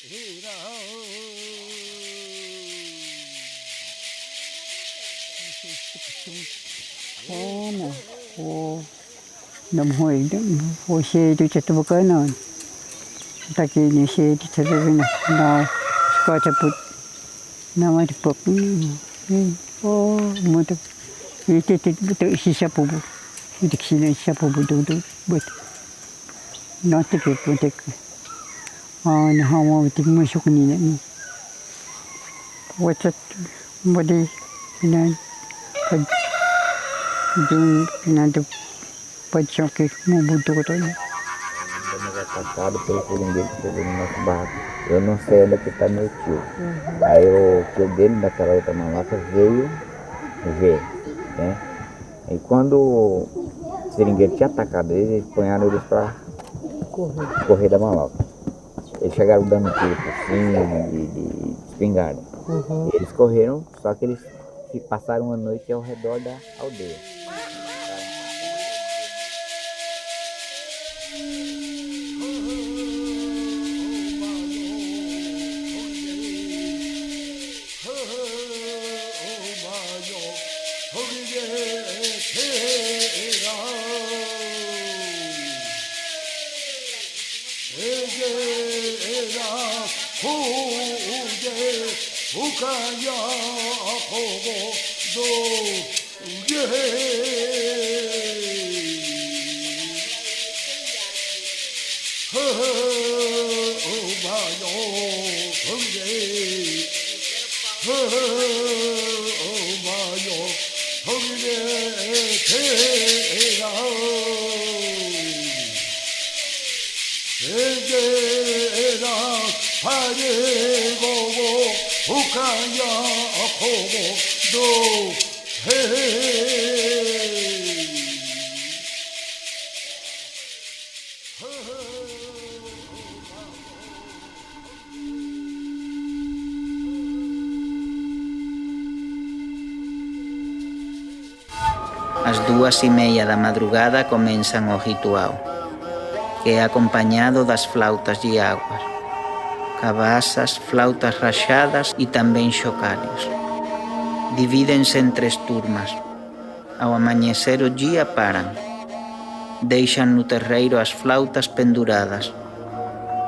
Ano, o namhoy o shade to Bukano. Taki ni shade to the now Scotch put now at pop. Oh, motor. It is Shapu. It is Shapu, but not to get what on how I think my shooting. What's that? Body, doing another pachoque, muito gostoso. Estamos atacados pelo seringueiro que chegou no nosso barco. Eu não sei onde é que está meu tio. Aí o tio dele, daquela outra maloca, veio ver, né? E quando o seringueiro tinha atacado eles ponharam eles para correr da maloca. Eles chegaram dando tiro por cima, de espingarda. E eles correram, só que eles passaram a noite ao redor da aldeia. Às 2:30 da madrugada começam o ritual, que é acompanhado das flautas de águas, cabaças, flautas rachadas e também chocalhos. Dividem-se em 3 turmas. Ao amanhecer o dia param. Deixam no terreiro as flautas penduradas.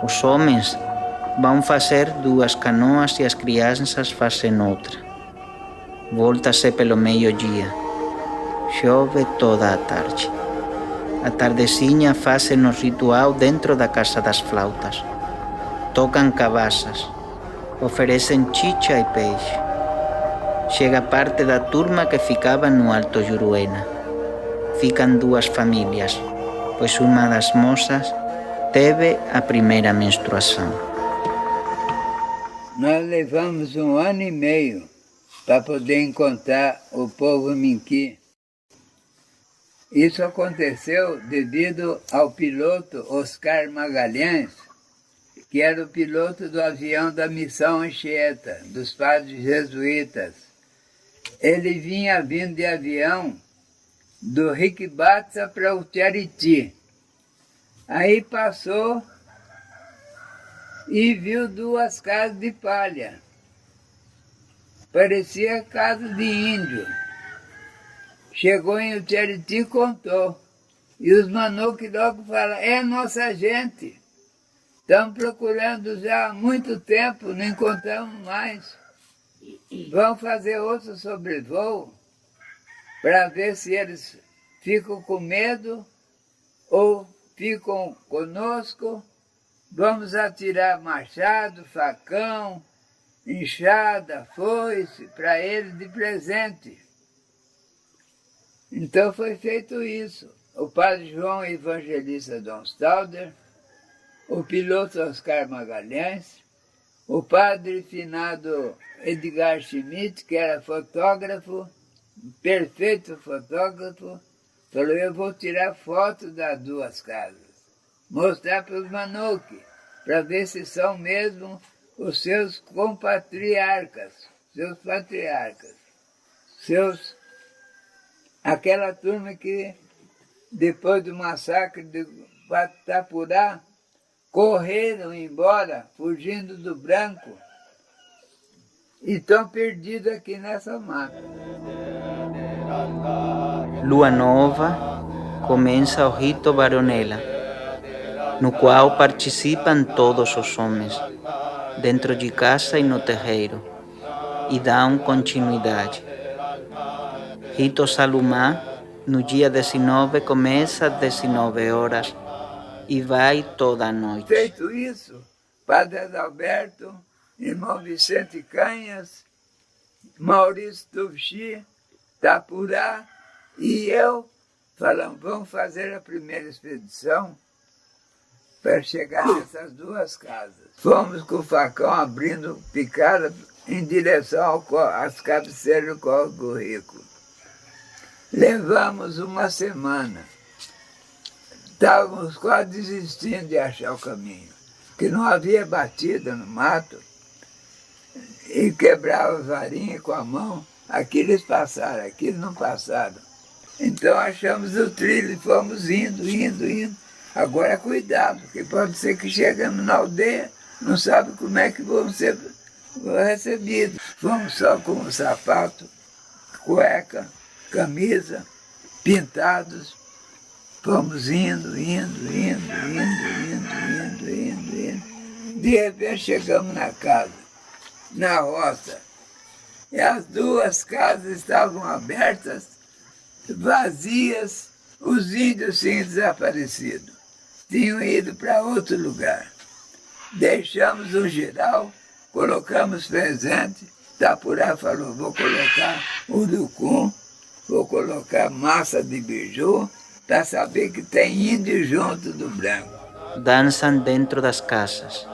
Os homens vão fazer 2 canoas e as crianças fazem outra. Volta-se pelo meio-dia. Chove toda a tarde. À tardezinha fazem o ritual dentro da casa das flautas. Tocam cabaças, oferecem chicha e peixe. Chega parte da turma que ficava no Alto Juruena. Ficam 2 famílias, pois uma das moças teve a primeira menstruação. Nós levamos 1 ano e meio para poder encontrar o povo Minqui. Isso aconteceu devido ao piloto Oscar Magalhães, que era o piloto do avião da Missão Anchieta, dos padres jesuítas. Ele vinha vindo de avião do Riquibatza para o Tiariti. Aí passou e viu 2 casas de palha. Parecia casa de índio. Chegou em Tiariti e contou. E os Manuque logo falaram, é nossa gente. Estamos procurando já há muito tempo, não encontramos mais. Vamos fazer outro sobrevoo para ver se eles ficam com medo ou ficam conosco. Vamos atirar machado, facão, enxada, foice para eles de presente. Então foi feito isso. O padre João Evangelista Dom Stalder, o piloto Oscar Magalhães, o padre finado Edgar Schmidt, que era fotógrafo, perfeito fotógrafo, falou, eu vou tirar foto das 2 casas, mostrar para os Manuque, para ver se são mesmo os seus compatriarcas, seus patriarcas, aquela turma que, depois do massacre de Guatapurá, correram embora, fugindo do branco, e estão perdidos aqui nessa mata. Lua nova, começa o rito Baronela, no qual participam todos os homens, dentro de casa e no terreiro, e dão continuidade. Rito Salumá, no dia 19, começa às 19 horas e vai toda a noite. Feito isso, Padre Adalberto, irmão Vicente Canhas, Maurício Tufchi, Tapurá e eu falamos, vamos fazer a primeira expedição para chegar nessas duas casas. Fomos com o facão abrindo picada em direção às cabeceiras do Córrego Rico. Levamos uma semana. Estávamos quase desistindo de achar o caminho, que não havia batida no mato e quebrava a varinha com a mão. Aqui eles passaram, aqui eles não passaram. Então achamos o trilho e fomos indo. Agora cuidado, porque pode ser que chegamos na aldeia, não sabe como é que vão ser recebidos. Fomos só com o sapato, cueca, camisa, pintados. Fomos indo. De repente chegamos na casa, na roça. E as duas casas estavam abertas, vazias, os índios tinham desaparecido. Tinham ido para outro lugar. Deixamos um geral, colocamos presente. Tapurá falou, vou colocar urucum, vou colocar massa de biju, para saber que tem índio junto do branco. Dançam dentro das casas.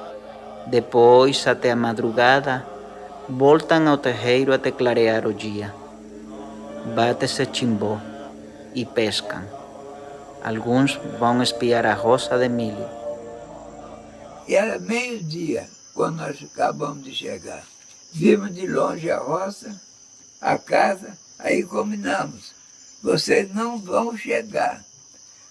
Depois, até a madrugada, voltam ao terreiro até clarear o dia. Bate-se chimbó e pescam. Alguns vão espiar a roça de milho. E era meio-dia, quando nós acabamos de chegar. Vimos de longe a roça, a casa, aí combinamos. Vocês não vão chegar.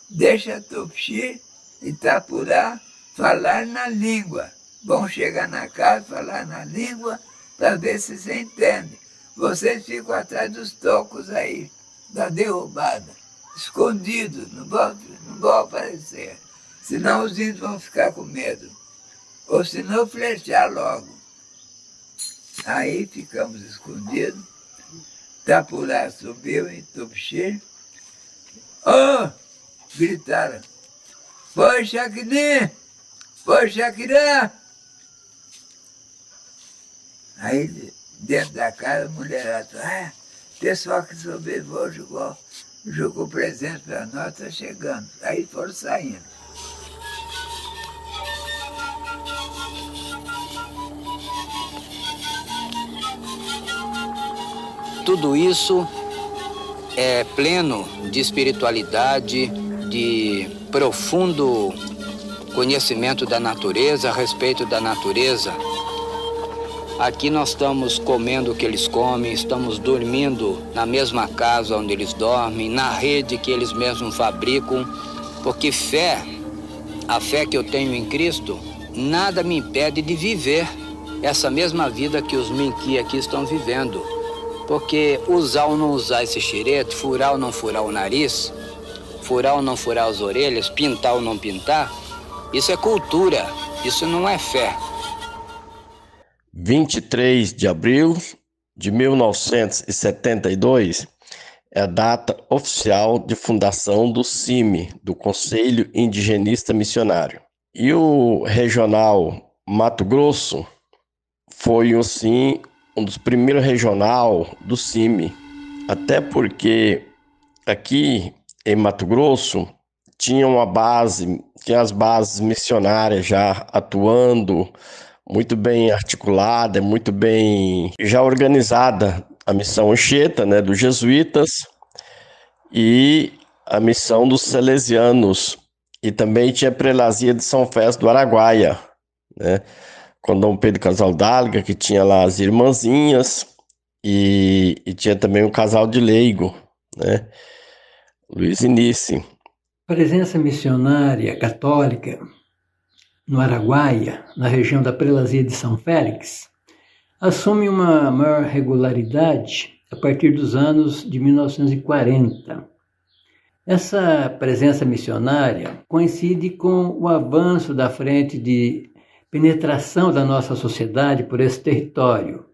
Deixa Tupxi e Tapurá falar na língua. Vão chegar na casa, falar na língua, para ver se você entende. Vocês ficam atrás dos tocos aí, da derrubada, escondidos, não vão aparecer. Senão os índios vão ficar com medo. Ou senão flechar logo. Aí ficamos escondidos. Tapurá subiu em Tupxi. Oh! Gritaram. Põe Xaquini! Põe Xaquirá! Aí, dentro da casa, a mulherada, pessoal que sobreviveu jogou presente para nós, está chegando. Aí foram saindo. Tudo isso é pleno de espiritualidade, de profundo conhecimento da natureza, a respeito da natureza. Aqui nós estamos comendo o que eles comem, estamos dormindo na mesma casa onde eles dormem, na rede que eles mesmos fabricam, porque a fé que eu tenho em Cristo, nada me impede de viver essa mesma vida que os Minqui aqui estão vivendo. Porque usar ou não usar esse xirete, furar ou não furar o nariz, furar ou não furar as orelhas, pintar ou não pintar, isso é cultura, isso não é fé. 23 de abril de 1972 é a data oficial de fundação do CIMI, do Conselho Indigenista Missionário. E o regional Mato Grosso foi, assim, um dos primeiros regional do CIMI, até porque aqui em Mato Grosso tinha as bases missionárias já atuando, muito bem articulada, muito bem já organizada, a missão Anchieta, né, dos jesuítas, e a missão dos salesianos, e também tinha a prelazia de São Fés do Araguaia, né, com Dom Pedro Casaldáliga, que tinha lá as irmãzinhas, e tinha também o casal de leigo, né, Luiz Inice. A presença missionária católica no Araguaia, na região da Prelazia de São Félix, assume uma maior regularidade a partir dos anos de 1940. Essa presença missionária coincide com o avanço da frente de penetração da nossa sociedade por esse território.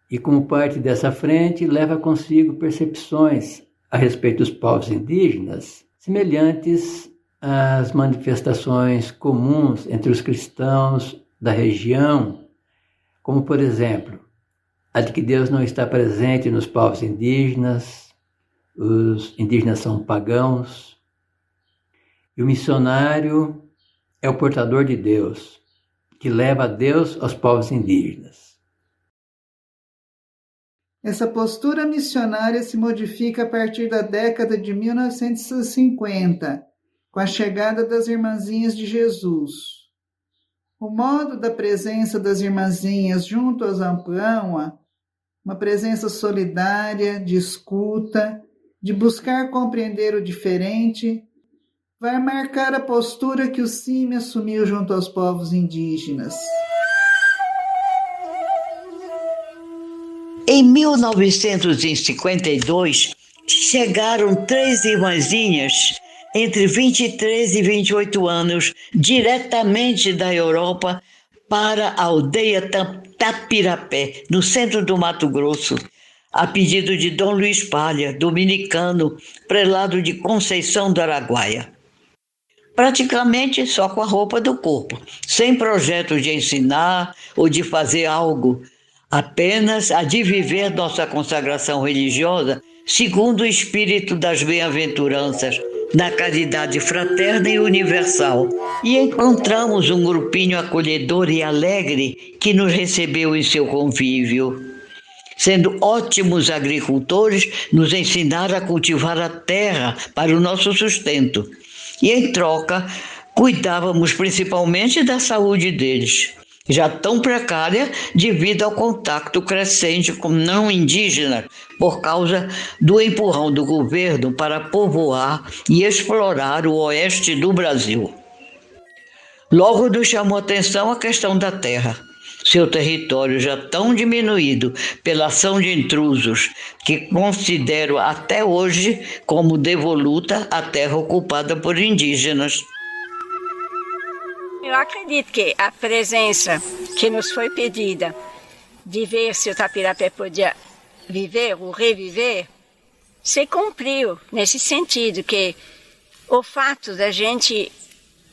E como parte dessa frente, leva consigo percepções a respeito dos povos indígenas semelhantes às manifestações comuns entre os cristãos da região, como, por exemplo, a de que Deus não está presente nos povos indígenas, os indígenas são pagãos, e o missionário é o portador de Deus, que leva a Deus aos povos indígenas. Essa postura missionária se modifica a partir da década de 1950, com a chegada das Irmãzinhas de Jesus. O modo da presença das Irmãzinhas junto aos Ampuã, uma presença solidária, de escuta, de buscar compreender o diferente, vai marcar a postura que o CIMI assumiu junto aos povos indígenas. Em 1952, chegaram 3 irmãzinhas entre 23 e 28 anos, diretamente da Europa, para a aldeia Tapirapé, no centro do Mato Grosso, a pedido de Dom Luiz Palha, dominicano, prelado de Conceição do Araguaia. Praticamente só com a roupa do corpo, sem projeto de ensinar ou de fazer algo, apenas a de viver nossa consagração religiosa segundo o espírito das bem-aventuranças, na caridade fraterna e universal. E encontramos um grupinho acolhedor e alegre que nos recebeu em seu convívio. Sendo ótimos agricultores, nos ensinaram a cultivar a terra para o nosso sustento. E, em troca, cuidávamos principalmente da saúde deles, já tão precária devido ao contato crescente com não indígenas, por causa do empurrão do governo para povoar e explorar o oeste do Brasil. Logo nos chamou a atenção a questão da terra. Seu território já tão diminuído pela ação de intrusos, que considero até hoje como devoluta a terra ocupada por indígenas. Eu acredito que a presença que nos foi pedida de ver se o Tapirapé podia viver ou reviver, se cumpriu nesse sentido, que o fato da gente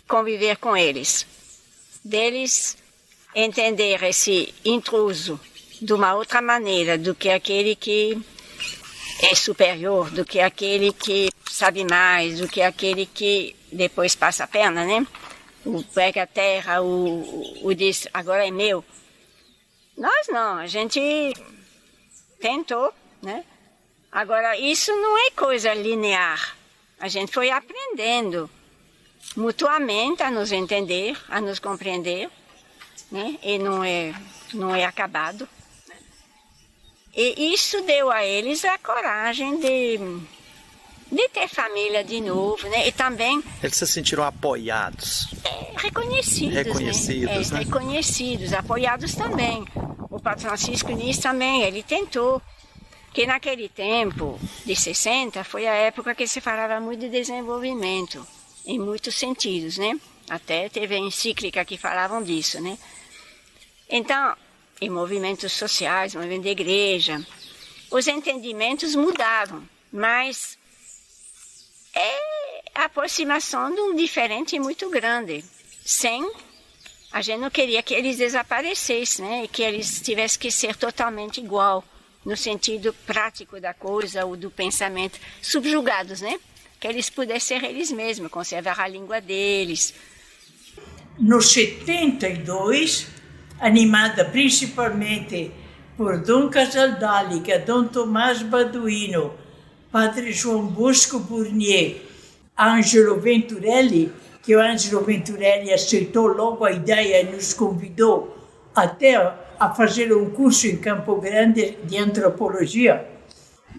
conviver com eles, deles entender esse intruso de uma outra maneira do que aquele que é superior, do que aquele que sabe mais, do que aquele que depois passa a perna, né? O pega a terra, o diz, agora é meu. Nós não, a gente tentou, né? Agora, isso não é coisa linear. A gente foi aprendendo mutuamente a nos entender, a nos compreender, né? E não é acabado. E isso deu a eles a coragem de ter família de novo, né? E também... Eles se sentiram apoiados. Reconhecidos, né? Reconhecidos, apoiados também. O Padre Francisco nisso também, ele tentou. Que naquele tempo, de 60, foi a época que se falava muito de desenvolvimento, em muitos sentidos, né? Até teve a encíclica que falavam disso, né? Então, em movimentos sociais, movimento de igreja, os entendimentos mudavam, mas é a aproximação de um diferente muito grande. A gente não queria que eles desaparecessem, né? E que eles tivessem que ser totalmente igual, no sentido prático da coisa ou do pensamento, subjugados, né? Que eles pudessem ser eles mesmos, conservar a língua deles. No 72, animada principalmente por Dom Casaldáliga, Dom Tomás Baduino, Padre João Bosco Burnier, Ângelo Venturelli, que o Ângelo Venturelli aceitou logo a ideia e nos convidou até a fazer um curso em Campo Grande de antropologia.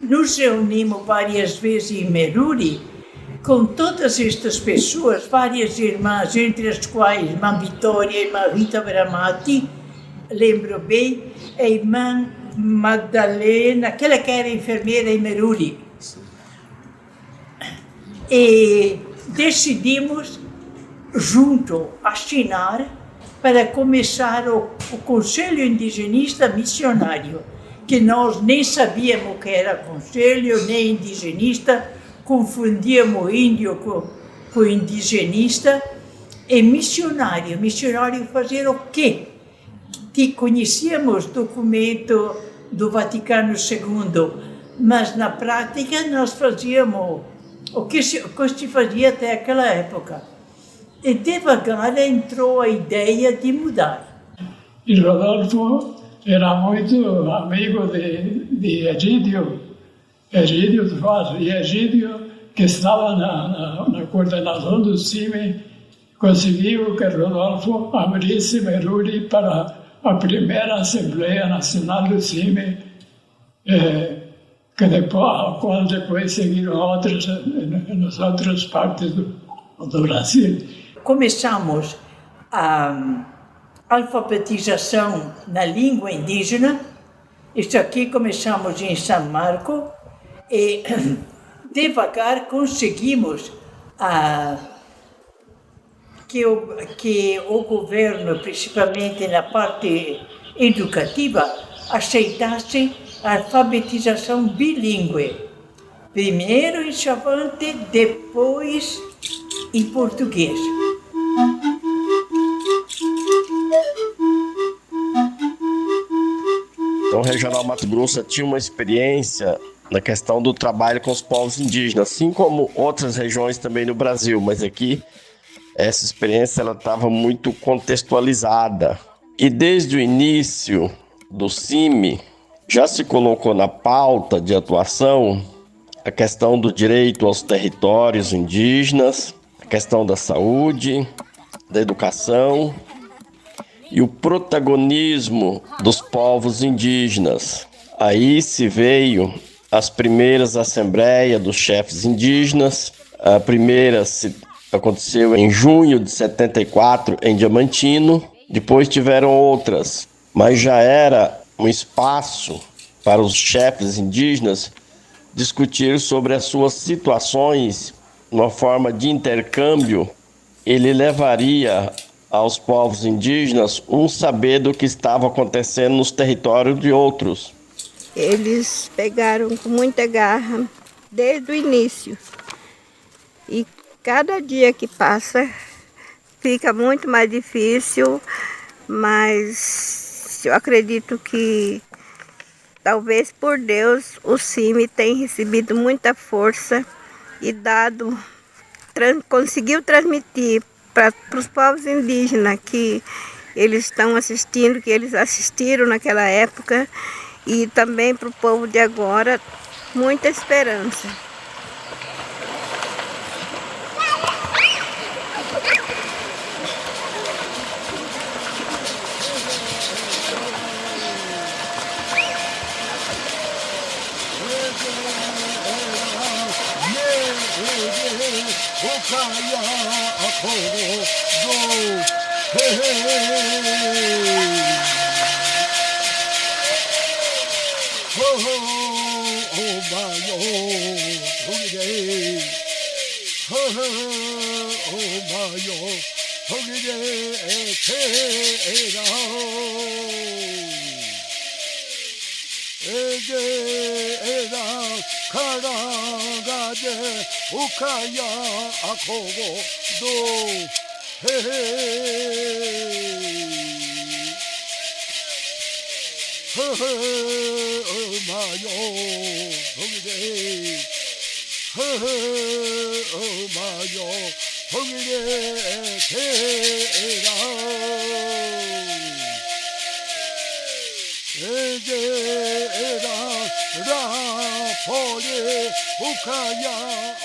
Nos reunimos várias vezes em Meruri com todas estas pessoas, várias irmãs, entre as quais irmã Vitória, irmã Rita Bramati, lembro bem, a irmã Magdalena, aquela que era enfermeira em Meruri. E decidimos, junto, assinar para começar o Conselho Indigenista Missionário, que nós nem sabíamos que era conselho, nem indigenista, confundíamos índio com indigenista, e missionário. Missionário fazer o quê? Conhecíamos documento do Vaticano II, mas na prática nós fazíamos o que se fazia até aquela época. E devagar entrou a ideia de mudar. E Rodolfo era muito amigo de Egídio Soares, e Egídio, que estava na coordenação do CIMI, conseguiu que Rodolfo abrisse Meruri para a primeira Assembleia Nacional do CIMI, a qual depois seguiram outras nas outras partes do Brasil. Começamos a alfabetização na língua indígena. Isso aqui começamos em São Marco e devagar conseguimos que o governo, principalmente na parte educativa, aceitasse a alfabetização bilíngue. Primeiro em Chavante, depois em português. Então, o Regional Mato Grosso tinha uma experiência na questão do trabalho com os povos indígenas, assim como outras regiões também no Brasil, mas aqui essa experiência ela estava muito contextualizada. E desde o início do CIMI, já se colocou na pauta de atuação a questão do direito aos territórios indígenas, a questão da saúde, da educação e o protagonismo dos povos indígenas. Aí se veio as primeiras assembleias dos chefes indígenas. A primeira aconteceu em junho de 74 em Diamantino. Depois tiveram outras, mas já era um espaço para os chefes indígenas discutir sobre as suas situações, uma forma de intercâmbio. Ele levaria aos povos indígenas um saber do que estava acontecendo nos territórios de outros. Eles pegaram com muita garra desde o início. E cada dia que passa fica muito mais difícil, mas eu acredito que talvez por Deus o CIMI tem recebido muita força e conseguiu transmitir para os povos indígenas que eles estão assistindo, que eles assistiram naquela época, e também para o povo de agora, muita esperança. Ra pole ukaya